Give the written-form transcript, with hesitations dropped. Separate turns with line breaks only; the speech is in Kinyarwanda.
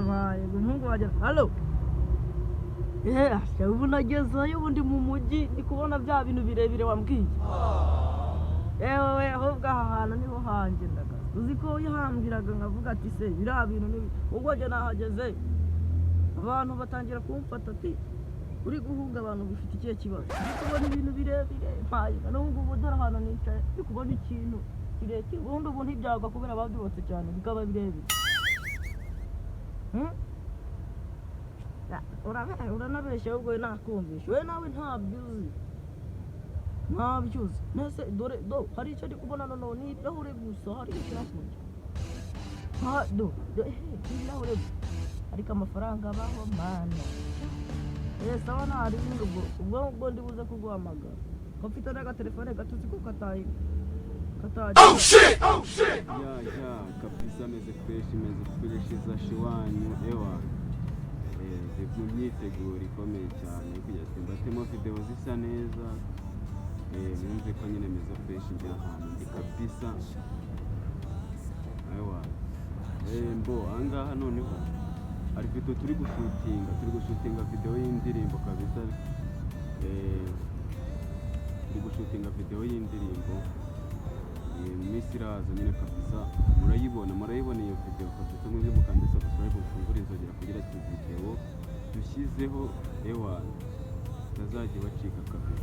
yabaye umuhungu wajya halo ubu nagezeyo ubu ndi mu mujyi ndi kubona bya bintu birebire wambwiye yewe ahubwo aha hantu niho hanjye ndagaza uzi ko yahambiraga nkavuga ati se biriya bintu ubwo njye nahageze abantu batangira kumfata ati uri guhunga abantu bifite ikihe kibazo ndi kubona ibintu birebire mpayiga n'ubwo ubu dore ahantu nicaye ndi kubona ikintu kirekire ubundi ubu ntibyagwa kubera babyubatse cyane bikaba birebire uranabeshya ahubwo we nakumvisha we nawe ntabyo uzi nese dore hari icyo ndi kubona noneho ni ibirahure gusa hari ikirahure ibirahure ariko amafaranga abaho mana sawa ntari ubwo ndi buze kuguhamagara ko mfite n'agatelefone gatuzi ko kataye
Oh shit! Kabisa meze fresh za shiwanyu ewa mu myiteguro ikomeye cyane kugira ngo mbatemo video zisa neza mwumve ko nyine meze fresh ndi ahantu ndi kabisa ewa mbo angaha noneho ari video turi gushutinga video y'indirimbo kabisa turi gushutinga video y'indirimbo Miss Iraza nyine kabisa murayibona iyo video kabisa mwize mukande subscribe ufungure inzogera kugira ati video dushyizeho ewa tazajye bacika kabisa.